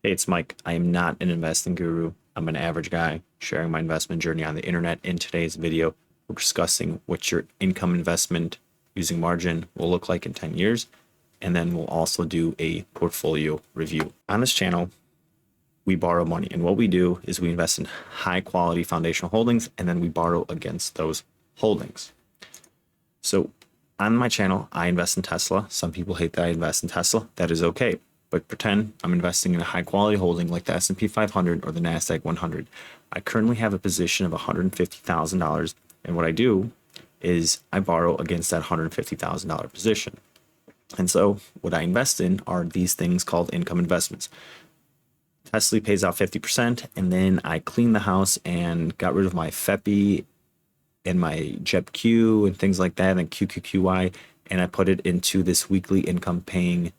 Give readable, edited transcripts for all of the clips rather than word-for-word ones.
Hey, it's Mike. I am not an investing guru. I'm an average guy sharing my investment journey on the internet. In today's video, we're discussing what your income investment using margin will look like in 10 years. And then we'll also do a portfolio review. On this channel, we borrow money. And what we do is we invest in high quality foundational holdings, and then we borrow against those holdings. So on my channel, I invest in Tesla. Some people hate that I invest in Tesla. That is okay. But pretend I'm investing in a high quality holding like the S&P 500 or the NASDAQ 100. I currently have a position of $150,000. And what I do is I borrow against that $150,000 position. And so what I invest in are these things called income investments. TSLY pays out 50%, and then I clean the house and got rid of my FEPI and my JEPQ and things like that, and QQQY, and I put it into this weekly income paying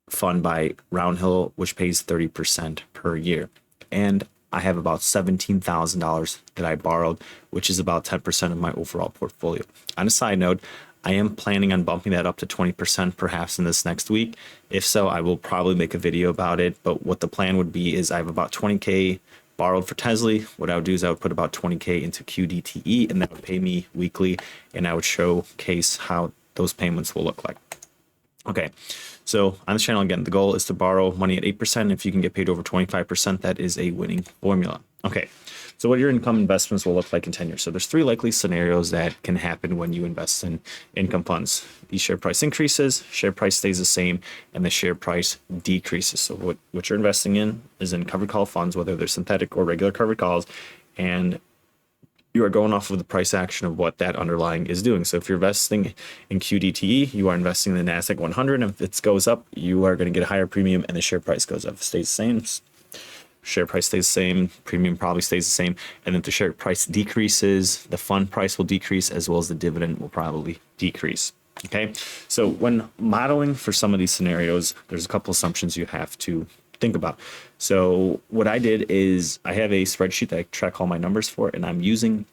fund by Roundhill, which pays 30% per year. And I have about $17,000 that I borrowed, which is about 10% of my overall portfolio. On a side note, I am planning on bumping that up to 20% perhaps in this next week. If so, I will probably make a video about it. But what the plan would be is I have about 20K borrowed for TSLY. What I would do is I would put about 20K into QDTE, and that would pay me weekly, and I would showcase how those payments will look like. Okay, so on this channel, again, the goal is to borrow money at 8%. If you can get paid over 25%, that is a winning formula. Okay, so what your income investments will look like in 10 years. So there's three likely scenarios that can happen when you invest in income funds. The share price increases, share price stays the same, and the share price decreases. So what you're investing in is in covered call funds, whether they're synthetic or regular covered calls, and you are going off of the price action of what that underlying is doing. So if you're investing in QDTE, you are investing in the NASDAQ 100. And if it goes up, you are going to get a higher premium, and the share price goes up. If it stays the same, share price stays the same, premium probably stays the same. And if the share price decreases, the fund price will decrease, as well as the dividend will probably decrease. Okay, so when modeling for some of these scenarios, there's a couple assumptions you have to think about. So what I did is I have a spreadsheet that I track all my numbers for, and I'm using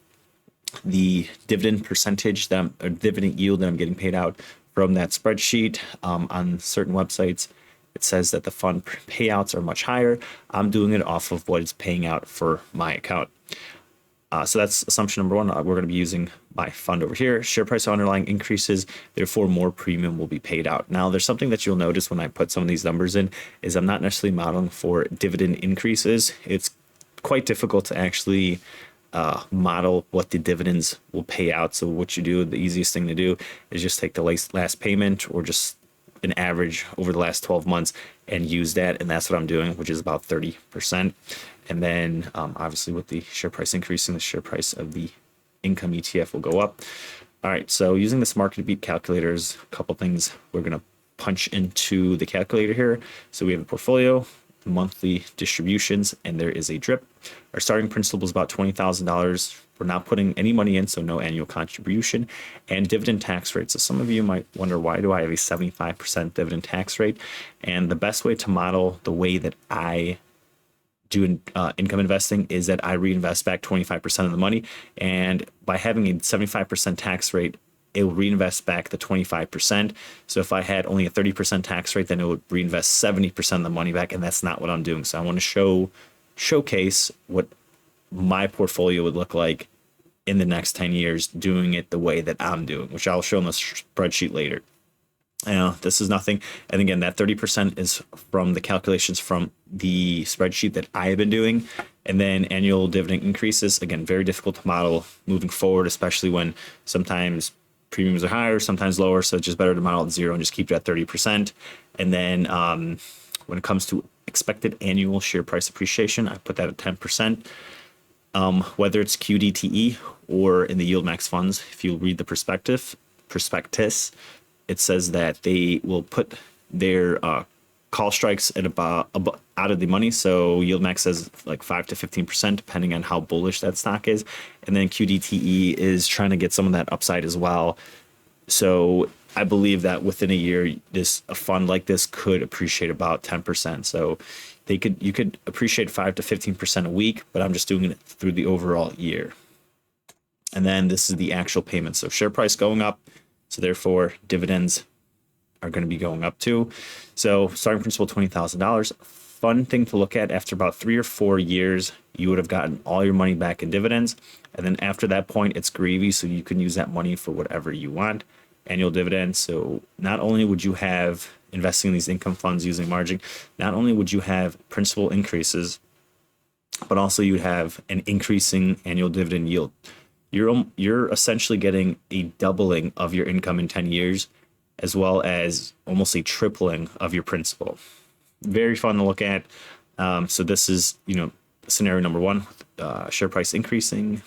the dividend percentage or dividend yield that I'm getting paid out from that spreadsheet. On certain websites, it says that the fund payouts are much higher. I'm doing it off of what it's paying out for my account. So that's assumption number one. We're going to be using my fund over here. Share price underlying increases, therefore more premium will be paid out. Now, there's something that you'll notice when I put some of these numbers in is I'm not necessarily modeling for dividend increases. It's quite difficult to actually model what the dividends will pay out. So what you do, the easiest thing to do is just take the last payment or just an average over the last 12 months and use that. And that's what I'm doing, which is about 30%. And then obviously with the share price increasing, the share price of the income ETF will go up. All right, so using this market to beat calculators, a couple things we're going to punch into the calculator here. So we have a portfolio, monthly distributions, and there is a drip. Our starting principal is about $20,000. We're not putting any money in, so no annual contribution, and dividend tax rate. So some of you might wonder, why do I have a 75% dividend tax rate? And the best way to model the way that I do income investing is that I reinvest back 25% of the money, and by having a 75% tax rate, it will reinvest back the 25%. So if I had only a 30% tax rate, then it would reinvest 70% of the money back, and that's not what I'm doing. So I want to showcase what my portfolio would look like in the next 10 years, doing it the way that I'm doing, which I'll show in the spreadsheet later. This is nothing. And again, that 30% is from the calculations from the spreadsheet that I have been doing. And then annual dividend increases, again, very difficult to model moving forward, especially when sometimes premiums are higher, sometimes lower. So it's just better to model at zero and just keep it at 30%. And then when it comes to expected annual share price appreciation, I put that at 10%. Whether it's QDTE or in the yield max funds, if you read the prospectus, it says that they will put their call strikes at about out of the money. So yield max says like 5 to 15%, depending on how bullish that stock is. And then QDTE is trying to get some of that upside as well. So I believe that within a year, a fund like this could appreciate about 10%. So you could appreciate 5 to 15% a week, but I'm just doing it through the overall year. And then this is the actual payment. So share price going up, so therefore dividends are going to be going up too. So starting principal $20,000, fun thing to look at. After about 3 or 4 years, you would have gotten all your money back in dividends. And then after that point, it's gravy. So you can use that money for whatever you want. Annual dividends. So not only would you have investing in these income funds using margin, not only would you have principal increases, but also you'd have an increasing annual dividend yield. You're essentially getting a doubling of your income in 10 years, as well as almost a tripling of your principal. Very fun to look at. So this is, scenario number one, share price increasing.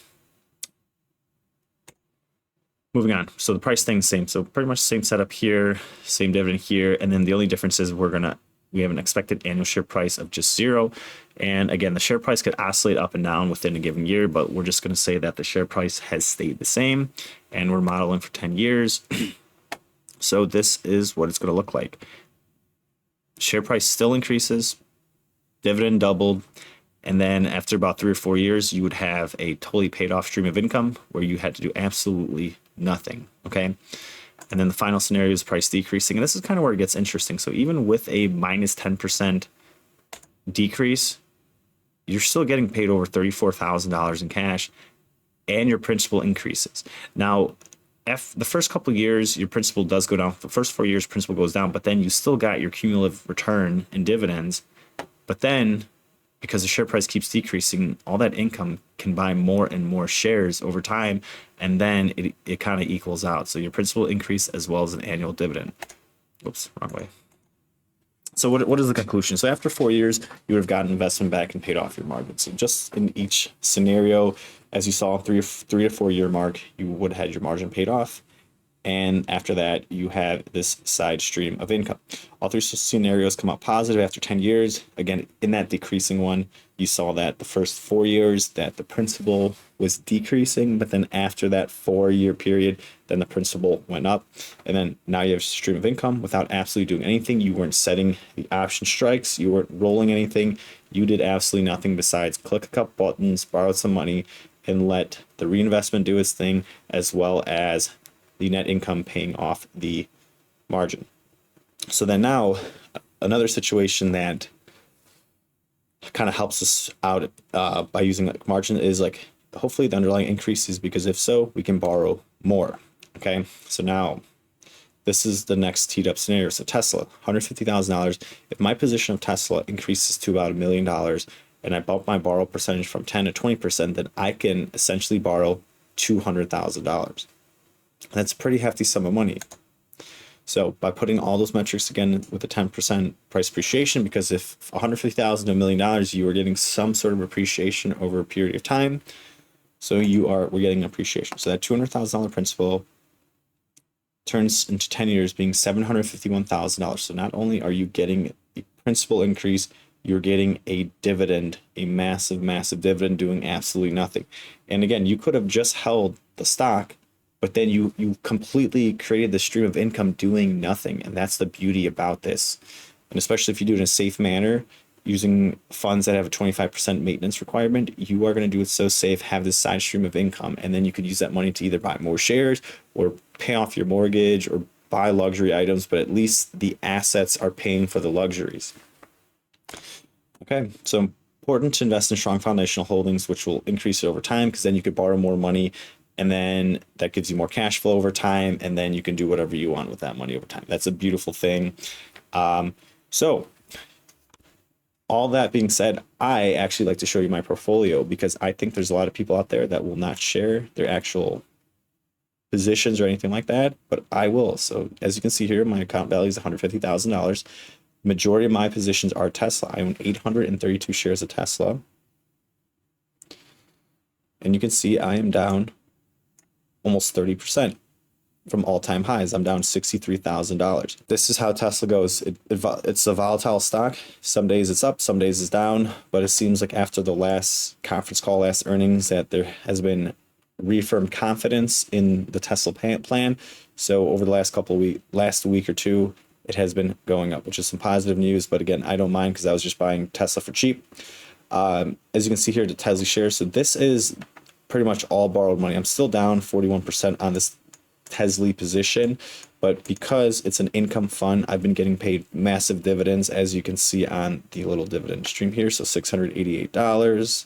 Moving on. So the price thing's same. So pretty much same setup here, same dividend here. And then the only difference is we have an expected annual share price of just 0. And again, the share price could oscillate up and down within a given year, but we're just going to say that the share price has stayed the same, and we're modeling for 10 years. So this is what it's going to look like. Share price still increases, dividend doubled, and then after about 3 or 4 years, you would have a totally paid off stream of income where you had to do absolutely nothing. Okay. And then the final scenario is price decreasing. And this is kind of where it gets interesting. So even with a minus 10% decrease, you're still getting paid over $34,000 in cash, and your principal increases. Now, the first couple of years, your principal does go down. The first 4 years, principal goes down, but then you still got your cumulative return in dividends. But then, because the share price keeps decreasing, all that income can buy more and more shares over time, and then it kind of equals out. So your principal increase as well as an annual dividend. Oops, wrong way. So what is the conclusion? So after 4 years, you would have gotten investment back and paid off your margin. So just in each scenario, as you saw, 3 to 4 year mark, you would have had your margin paid off. And after that, you have this side stream of income. All 3 scenarios come out positive after 10 years. Again, in that decreasing one, you saw that the first 4 years that the principal was decreasing, but then after that 4-year period, then the principal went up. And then now you have a stream of income without absolutely doing anything. You weren't setting the option strikes. You weren't rolling anything. You did absolutely nothing besides click a couple buttons, borrow some money, and let the reinvestment do its thing, as well as the net income paying off the margin. So then now another situation that kind of helps us out by using like margin is like, hopefully the underlying increases, because if so, we can borrow more. Okay. So now this is the next teed up scenario. So Tesla, $150,000. If my position of Tesla increases to about $1 million and I bump my borrow percentage from 10 to 20%, then I can essentially borrow $200,000. That's a pretty hefty sum of money. So by putting all those metrics again with a 10% price appreciation, because if $150,000 to $1 million, you are getting some sort of appreciation over a period of time. So we're getting appreciation. So that $200,000 principal turns into 10 years being $751,000. So not only are you getting a principal increase, you're getting a dividend, a massive, massive dividend doing absolutely nothing. And again, you could have just held the stock, but then you completely created the stream of income doing nothing. And that's the beauty about this. And especially if you do it in a safe manner, using funds that have a 25% maintenance requirement, you are going to do it so safe, have this side stream of income. And then you could use that money to either buy more shares or pay off your mortgage or buy luxury items, but at least the assets are paying for the luxuries. Okay, so important to invest in strong foundational holdings, which will increase it over time, because then you could borrow more money, and then that gives you more cash flow over time, and then you can do whatever you want with that money over time. That's a beautiful thing. So all that being said, I actually like to show you my portfolio, because I think there's a lot of people out there that will not share their actual positions or anything like that, but I will. So as you can see here, my account value is $150,000. Majority of my positions are Tesla. I own 832 shares of Tesla. And you can see I am down almost 30% from all-time highs. I'm down $63,000. This is how Tesla goes. It's a volatile stock. Some days it's up, some days it's down, but it seems like after the last conference call, last earnings, that there has been reaffirmed confidence in the Tesla plan. So over the last week or two, it has been going up, which is some positive news. But again, I don't mind, because I was just buying Tesla for cheap. As you can see here, the TSLY shares. So this is pretty much all borrowed money. I'm still down 41% on this TSLY position, but because it's an income fund, I've been getting paid massive dividends, as you can see on the little dividend stream here. So $688.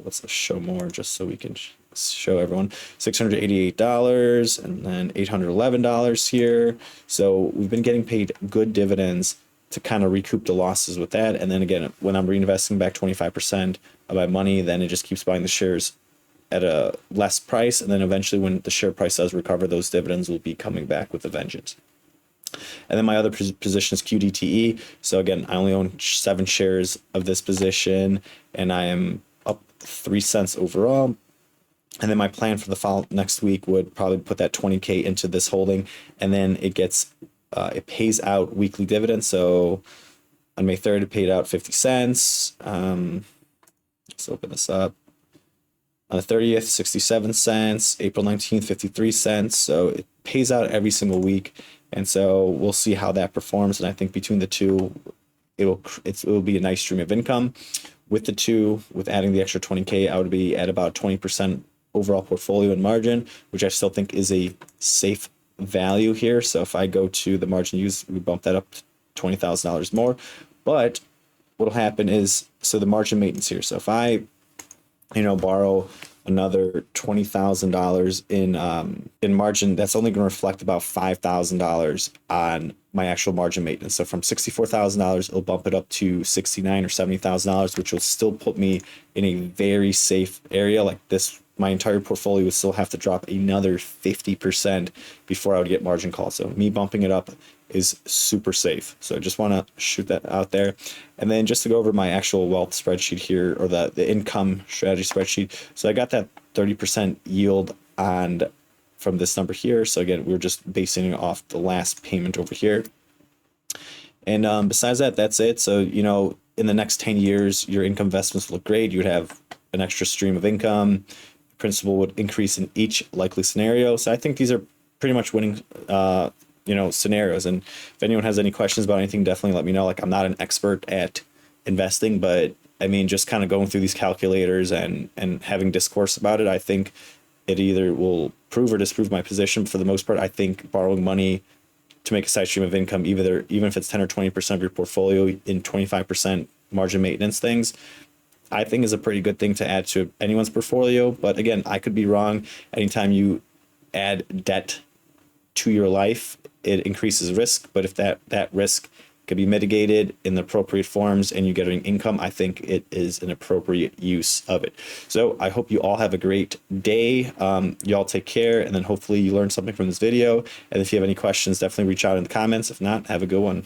Let's show more just so we can show everyone. $688 and then $811 here. So we've been getting paid good dividends to kind of recoup the losses with that. And then again, when I'm reinvesting back 25% of my money, then it just keeps buying the shares at a less price. And then eventually when the share price does recover, those dividends will be coming back with a vengeance. And then my other position is QDTE. So again, I only own 7 shares of this position and I am up 3 cents overall. And then my plan for the next week would probably put that 20K into this holding, and then it gets it pays out weekly dividends. So on May 3rd, it paid out 50 cents. Let's open this up. On the 30th, 67 cents. April 19th, 53 cents. So it pays out every single week. And so we'll see how that performs. And I think between the two, it will be a nice stream of income. With the two, with adding the extra 20K, I would be at about 20% overall portfolio and margin, which I still think is a safe value here. So if I go to the margin use, we bump that up to $20,000 more. But what'll happen is, so the margin maintenance here. So if I, borrow another $20,000 in margin, that's only going to reflect about $5,000 on my actual margin maintenance. So from $64,000, it'll bump it up to $69,000 or $70,000, which will still put me in a very safe area. Like this, my entire portfolio would still have to drop another 50% before I would get margin call. So me bumping it up is super safe. So I just want to shoot that out there. And then just to go over my actual wealth spreadsheet here, or the income strategy spreadsheet. So I got that 30% yield from this number here. So again, we're just basing it off the last payment over here. And besides that, that's it. So, in the next 10 years, your income investments look great. You would have an extra stream of income. Principal would increase in each likely scenario. So I think these are pretty much winning scenarios. And if anyone has any questions about anything, definitely let me know. Like, I'm not an expert at investing, but I mean, just kind of going through these calculators and having discourse about it, I think it either will prove or disprove my position. But for the most part, I think borrowing money to make a side stream of income, even if it's 10 or 20% of your portfolio in 25% margin maintenance things, I think is a pretty good thing to add to anyone's portfolio. But again, I could be wrong. Anytime you add debt to your life, it increases risk. But if that risk could be mitigated in the appropriate forms and you get an income, I think it is an appropriate use of it. So I hope you all have a great day. Y'all take care, and then hopefully you learned something from this video. And if you have any questions, definitely reach out in the comments. If not, have a good one.